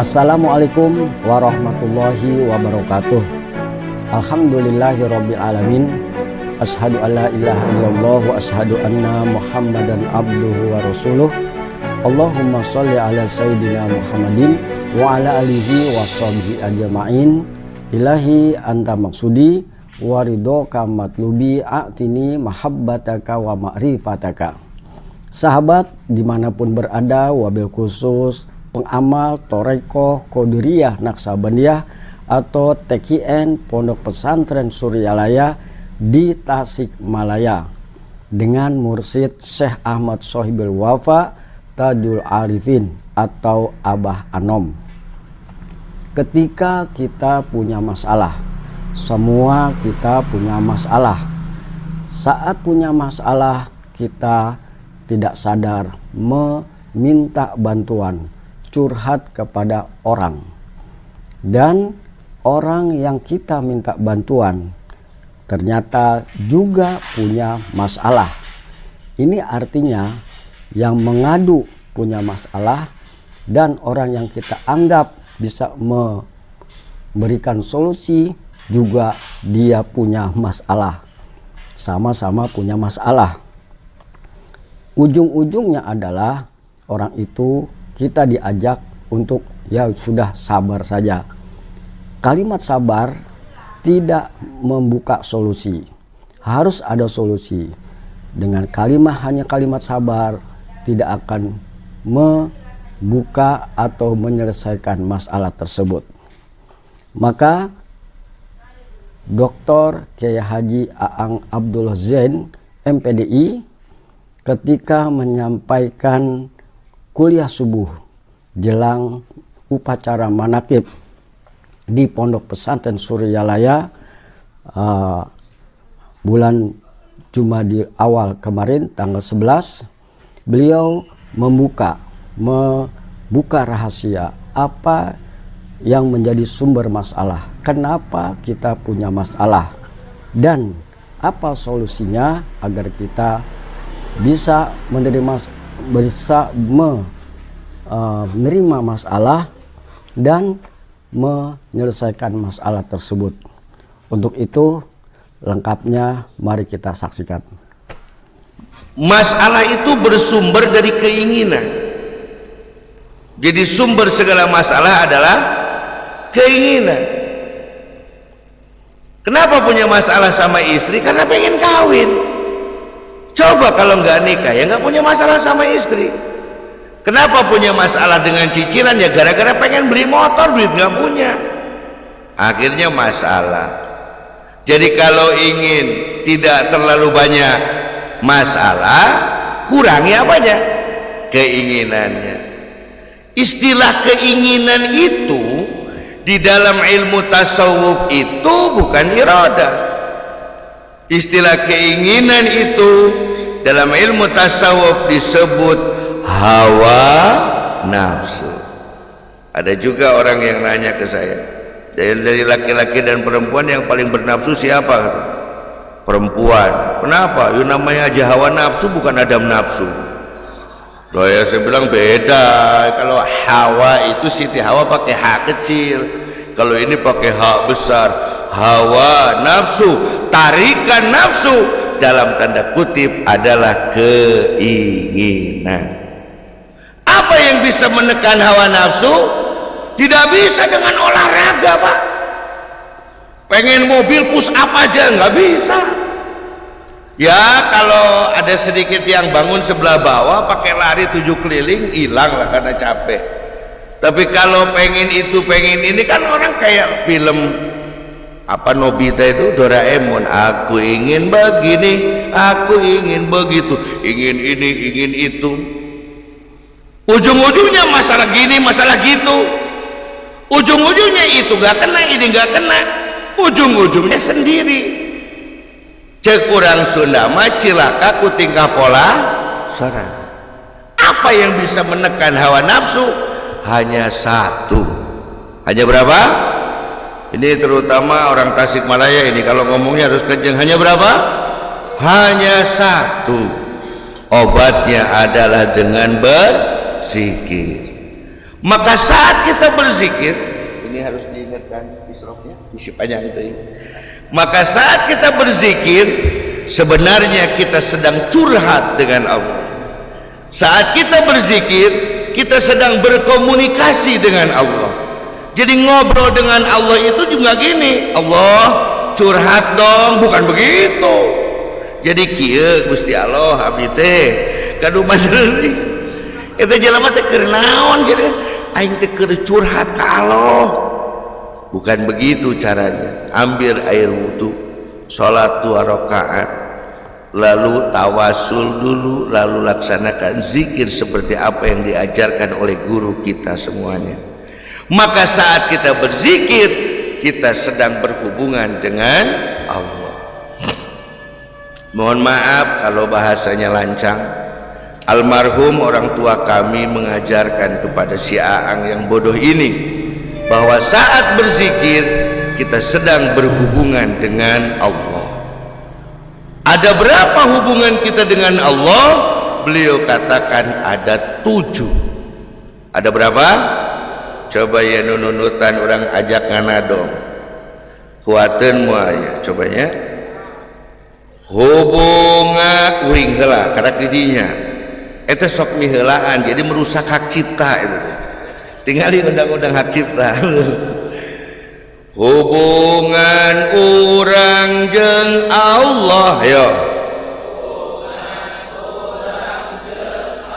Assalamualaikum warahmatullahi wabarakatuh. Alhamdulillahirabbil alamin. Asyhadu alla ilaha illallah wa asyhadu anna Muhammadan abduhu wa rasuluh. Allahumma sholli ala sayyidina Muhammadin wa ala alihi wa sahbihi ajma'in. Ilahi anta maksudi wa ridhoka matlubi a'tini mahabbataka wa ma'rifataka. Sahabat dimanapun berada, wabil khusus pengamal Thoreikoh Qadiriyah Naksabandiyah atau TKN Pondok Pesantren Suryalaya di Tasikmalaya dengan mursyid Syekh Ahmad Sohibil Wafa Tajul Arifin atau Abah Anom. Ketika kita punya masalah, semua kita punya masalah. Saat punya masalah, kita tidak sadar meminta bantuan, curhat kepada orang, dan orang yang kita minta bantuan ternyata juga punya masalah. Ini artinya yang mengadu punya masalah, dan orang yang kita anggap bisa memberikan solusi juga dia punya masalah, sama-sama punya masalah. Ujung-ujungnya adalah orang itu kita diajak untuk ya sudah sabar saja. Kalimat sabar tidak membuka solusi. Harus ada solusi. Dengan hanya kalimat sabar tidak akan membuka atau menyelesaikan masalah tersebut. Maka Dr. Kiai Haji Aang Abdul Zain MPDI ketika menyampaikan kuliah subuh jelang upacara manaqib di Pondok Pesantren Suryalaya bulan Jumadil awal kemarin tanggal 11, beliau membuka rahasia apa yang menjadi sumber masalah, kenapa kita punya masalah, dan apa solusinya agar kita bisa menerima masalah dan menyelesaikan masalah tersebut. Untuk itu lengkapnya mari kita saksikan. Masalah itu bersumber dari keinginan. Jadi sumber segala masalah adalah keinginan. Kenapa punya masalah sama istri? Karena pengen kawin. Coba kalau nggak nikah ya nggak punya masalah sama istri. Kenapa punya masalah dengan cicilan? Ya gara-gara pengen beli motor, duit nggak punya, akhirnya masalah. Jadi kalau ingin tidak terlalu banyak masalah, kurangi apanya? Keinginannya. Istilah keinginan itu di dalam ilmu tasawuf itu bukan iradah. Istilah keinginan itu dalam ilmu tasawuf disebut hawa nafsu. Ada juga orang yang nanya ke saya, dari laki-laki dan perempuan yang paling bernafsu siapa? Perempuan. Kenapa? Ya namanya aja hawa nafsu, bukan adam nafsu. Saya bilang beda. Kalau hawa itu Siti Hawa pakai H kecil, kalau ini pakai H besar. Hawa nafsu, tarikan nafsu dalam tanda kutip adalah keinginan. Apa yang bisa menekan hawa nafsu? Tidak bisa dengan olahraga, Pak. Pengen mobil push up aja nggak bisa. Ya kalau ada sedikit yang bangun sebelah bawah pakai lari 7 keliling hilang lah karena capek. Tapi kalau pengen itu pengen ini kan orang kayak film apa Nobita itu, Doraemon, aku ingin begini, aku ingin begitu, ingin ini, ingin itu. Ujung-ujungnya masalah gini, masalah gitu. Ujung-ujungnya itu gak kena, ini gak kena. Ujung-ujungnya sendiri. Cek kurang Sunda mah cilaka ku tingkah pola sarang. Apa yang bisa menekan hawa nafsu? Hanya satu. Hanya berapa? Ini terutama orang Tasikmalaya ini kalau ngomongnya harus kenceng. Hanya berapa? Hanya satu. Obatnya adalah dengan berzikir. Maka saat kita berzikir, ini harus diingatkan israfnya, isi panjang itu ya. Maka saat kita berzikir, sebenarnya kita sedang curhat dengan Allah. Saat kita berzikir, kita sedang berkomunikasi dengan Allah. Jadi ngobrol dengan Allah itu juga gini, Allah curhat dong, bukan begitu. Jadi kieu Gusti Allah abdi teh kadu maseureun. Eta jelema teh keur naon jadi aing teh keur curhat ka Allah. Bukan begitu caranya. Ambil air wudu, salat 2 rakaat, lalu tawasul dulu, lalu laksanakan zikir seperti apa yang diajarkan oleh guru kita semuanya. Maka saat kita berzikir, kita sedang berhubungan dengan Allah. Mohon maaf kalau bahasanya lancang. Almarhum orang tua kami mengajarkan kepada si Aang yang bodoh ini bahwa saat berzikir kita sedang berhubungan dengan Allah. Ada berapa hubungan kita dengan Allah? Beliau katakan ada 7. Ada berapa? Coba ya nunutan orang ajak nganadong. Kuateun moal coba ya. Hubungan uring heula karak didinya. Eta sok miheulaan jadi merusak hak cipta itu. Tinggali undang-undang hak cipta. Hubungan urang jeung Allah yo.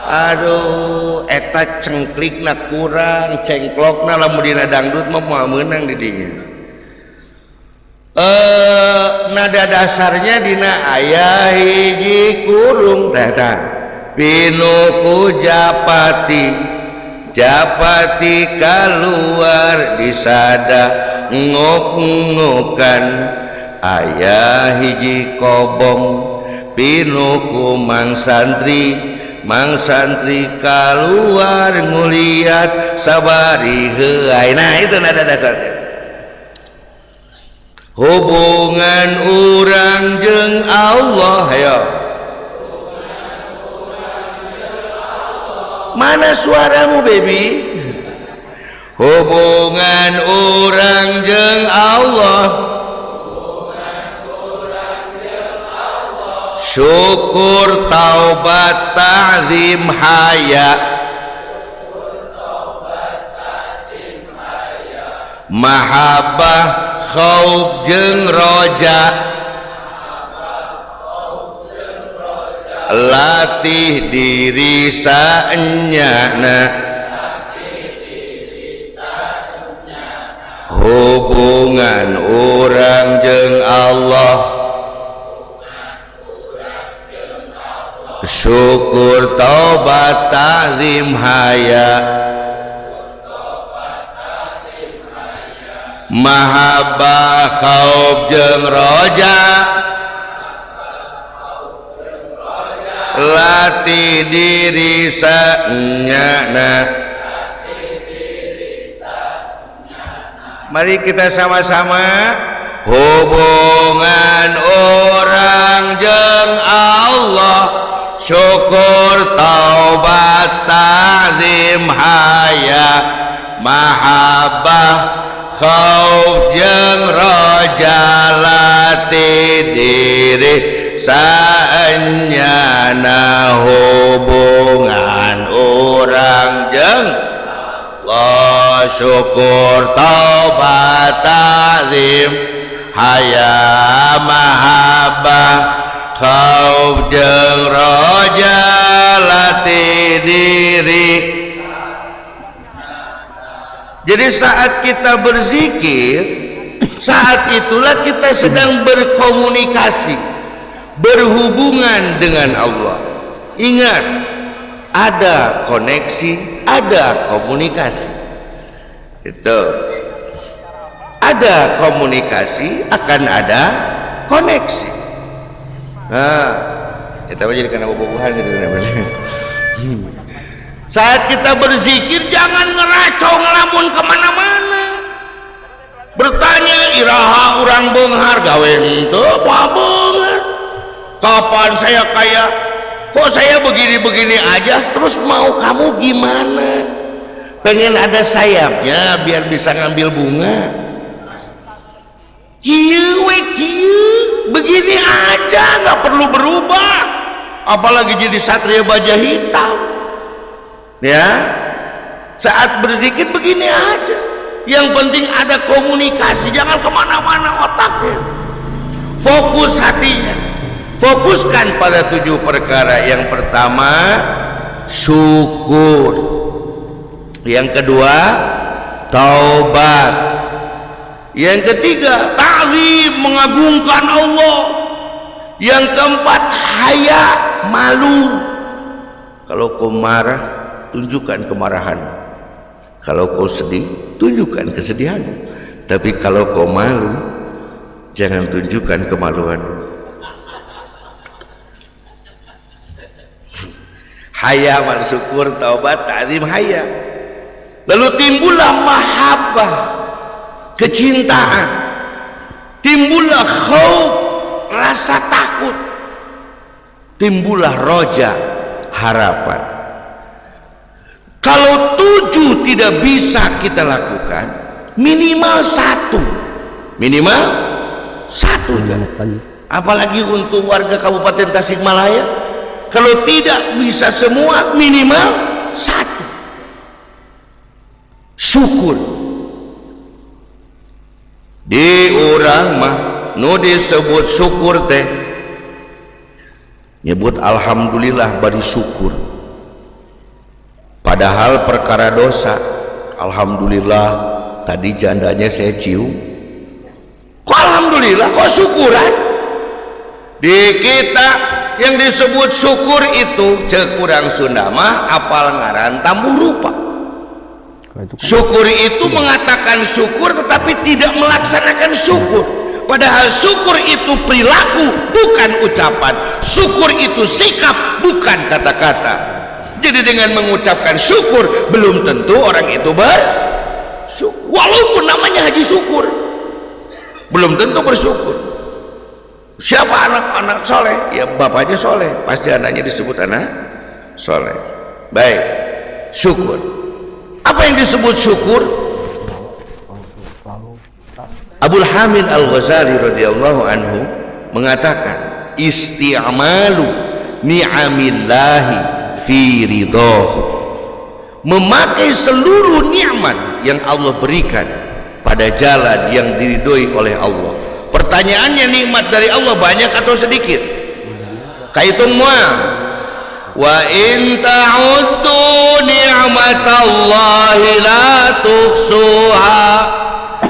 Aduh, eta cengklikna kurang, cengklokna lamun dina dangdut mah moal meunang di dinya. Nada dasarnya dina aya hiji kurung tah. Pinuku japati, japati keluar disada ngok-ngokan aya hiji kobong pinuku mang santri keluar nguliat sabari heuai. Nah itu nada dasarnya. Hubungan urang jeung Allah ya. Mana suaramu baby? Hubungan urang jeung Allah. Syukur taubat ta'zim haya. Mahabbah khauf jeung roja. Latih diri saenyana. Hubungan urang jeung Allah. Syukur taubat ta'zim haya. Mahabbah khauf jeung roja. Latih diri saenyana. Mari kita sama-sama. Hubungan orang jeung Allah. Syukur taubat ta'zim haya. Mahabbah khauf jeung roja. Latih diri saenyana. Hubungan urang jeung Allah. Syukur taubat ta'zim haya. Mahabbah khauf jeung roja. Latih diri. Jadi saat kita berzikir, saat itulah kita sedang berkomunikasi, berhubungan dengan Allah. Ingat, ada koneksi, ada komunikasi. Itu ada komunikasi, akan ada koneksi. Nah, kita jadi karena bubuhan gitu. Saat kita berzikir jangan ngeracau ngelamun kemana-mana. Bertanya iraha urang beunghar gawe henteu moal beunghar. Kapan saya kaya? Kok saya begini-begini aja? Terus mau kamu gimana? pengen ada sayapnya biar bisa ngambil bunga. Begini aja, nggak perlu berubah, apalagi jadi satria baja hitam ya. Saat berzikir begini aja, yang penting ada komunikasi, jangan kemana-mana otaknya, fokus hatinya, fokuskan pada 7 perkara. Yang pertama syukur, yang kedua taubat, yang ketiga ta'zim, mengagungkan Allah, yang keempat haya, malu. Kalau kau marah, tunjukkan kemarahan. Kalau kau sedih, tunjukkan kesedihan. Tapi kalau kau malu, jangan tunjukkan kemaluan. Haya, mal, syukur, taubat, ta'zim, haya. Lalu timbullah mahabbah, kecintaan, timbullah khauf, rasa takut, timbullah roja, harapan. Kalau 7 tidak bisa kita lakukan, minimal 1, minimal 1. Apalagi untuk warga Kabupaten Tasikmalaya, kalau tidak bisa semua, minimal 1. Syukur. Di orang mah nu disebut syukur teh nyebut alhamdulillah bari syukur, padahal perkara dosa. Alhamdulillah tadi jandanya saya cium, kok alhamdulillah, kok syukuran? Di kita yang disebut syukur itu cek kurang Sunda mah apal ngaran tambuh rupa. Syukur itu mengatakan syukur tetapi tidak melaksanakan syukur. Padahal syukur itu perilaku, bukan ucapan. Syukur itu sikap, bukan kata-kata. Jadi dengan mengucapkan syukur, belum tentu orang itu bersyukur. Walaupun namanya haji syukur, belum tentu bersyukur. Siapa anak-anak soleh? Ya bapaknya soleh, pasti anaknya disebut anak soleh. Baik, syukur. Apa yang disebut syukur? Abul Hamid Al-Ghazali radhiyallahu anhu mengatakan, isti'malu ni'amillahi fi ridhahu, memakai seluruh nikmat yang Allah berikan pada jalan yang diridhoi oleh Allah. Pertanyaannya, nikmat dari Allah banyak atau sedikit? Kaitung mual. Wa in ta'uddu ni'matallahi la tuhsuha.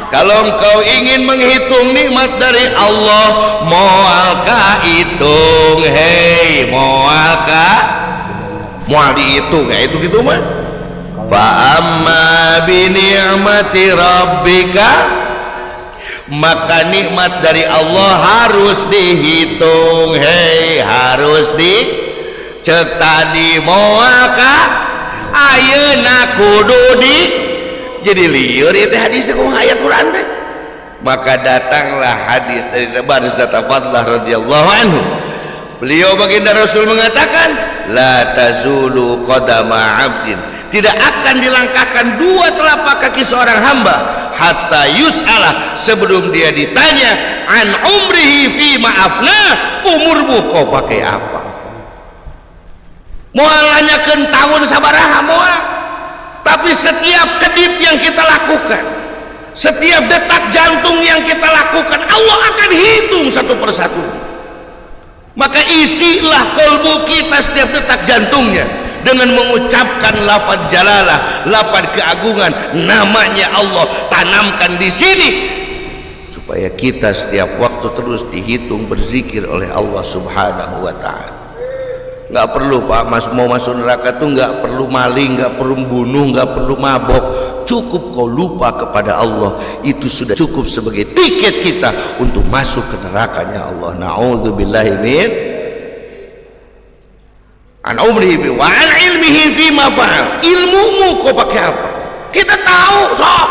Kalau engkau ingin menghitung nikmat dari Allah, moal ka hitung, hei, moal dihitung, ya itu gitu mah. Fa amma bi ni'mati rabbika, maka nikmat dari Allah harus dihitung, hei, harus cek tadi moal ka ayeuna kudu jadi liur itu hadis ku ayat Quran teh. Maka datanglah hadis dari Barzah Fadlah radhiyallahu anhu. Beliau baginda Rasul mengatakan, la tazulu qadama 'abdin, tidak akan dilangkahkan 2 telapak kaki seorang hamba hatta yus'ala, sebelum dia ditanya an umrihi fi ma'afna, umurmu kau pakai apa? Moal nanyakeun tahun sabaraha moal, tapi setiap kedip yang kita lakukan, setiap detak jantung yang kita lakukan, Allah akan hitung satu persatu. Maka isilah kolbu kita setiap detak jantungnya dengan mengucapkan lafaz jalalah, lafaz keagungan, namanya Allah tanamkan di sini supaya kita setiap waktu terus dihitung berzikir oleh Allah Subhanahu wa ta'ala. Nggak perlu Pak, mau masuk neraka tuh nggak perlu maling, nggak perlu bunuh, nggak perlu mabok. Cukup kau lupa kepada Allah, itu sudah cukup sebagai tiket kita untuk masuk ke nerakanya Allah. Na'udzubillahi min an umrihi wa an ilmihi fi ma fa'al. Ilmumu kau pakai apa? Kita tahu sok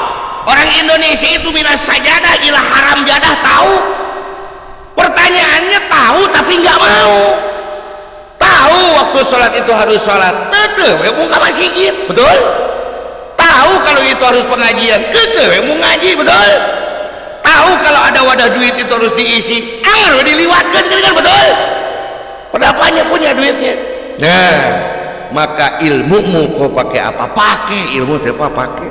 orang Indonesia itu minas sajadah ila haram jadah, tahu. Pertanyaannya tahu tapi nggak mau. Tahu waktu sholat itu harus sholat, tetep ya buka masjid, betul? tahu kalau itu harus pengajian, keke mau ngaji, betul. Tahu kalau ada wadah duit itu harus diisi, anggar diliwatkan, kan betul. Pendapannya punya duitnya. Nah, maka ilmumu kau pakai apa? Pakai ilmu apa? Pakai.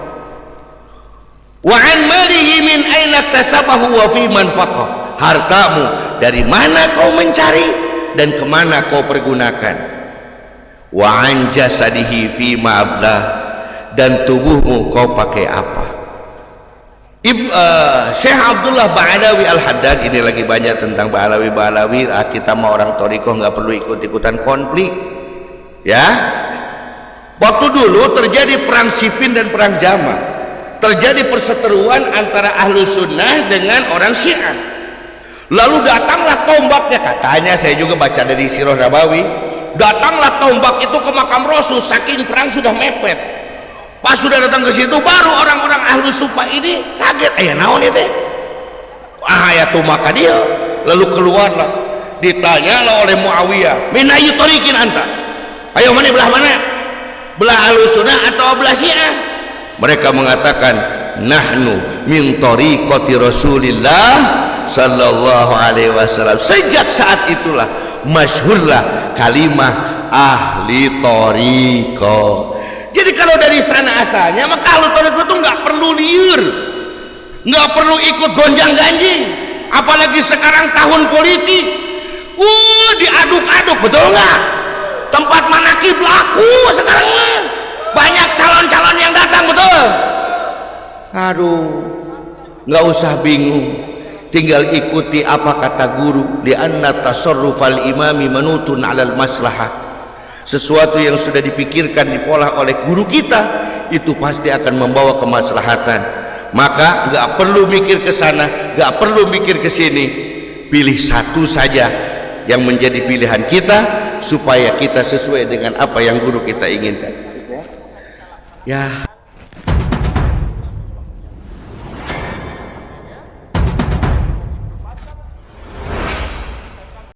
Wa an malihi min aina tasabahu wa fi manfaqah. Hartamu dari mana kau mencari dan kemana kau pergunakan. Wa an jasadihi fi ma ablah, dan tubuhmu kau pakai apa. Syekh Abdullah Ba'alawi Al-Haddad, ini lagi banyak tentang Ba'alawi. Kita mau orang Thariqah nggak perlu ikut-ikutan konflik ya. Waktu dulu terjadi perang Siffin dan perang Jamal, terjadi perseteruan antara ahlu sunnah dengan orang Syiah. Lalu datanglah tombaknya, katanya, saya juga baca dari Sirah Nabawi, datanglah tombak itu ke makam Rasul, saking perang sudah mepet. Pas sudah datang ke situ, baru orang-orang ahlu sufa ini kaget, ayah naon itu, ayah tuh maka dia. Lalu keluarlah, ditanyalah oleh Muawiyah, min ayyi tariqin anta, ayo mana, belah mana, belah ahlu sunnah atau belah Syiah? Mereka mengatakan, nahnu min tariqati Rasulillah sallallahu alaihi wasallam. Sejak saat itulah masyhurlah kalimah ahli tariqah. Jadi kalau dari sana asalnya, maka ahli tariqah itu nggak perlu liur, nggak perlu ikut gonjang ganjing, apalagi sekarang tahun politik, diaduk-aduk, betul nggak? Tempat manakib laku sekarang, banyak calon-calon yang datang, betul? Aduh, nggak usah bingung, tinggal ikuti apa kata guru, di anna tasarrufal imami manutun 'alal maslahah. Sesuatu yang sudah dipikirkan, dipola oleh guru kita, itu pasti akan membawa kemaslahatan. Maka nggak perlu mikir ke sana, nggak perlu mikir ke sini, pilih satu saja yang menjadi pilihan kita, supaya kita sesuai dengan apa yang guru kita inginkan ya.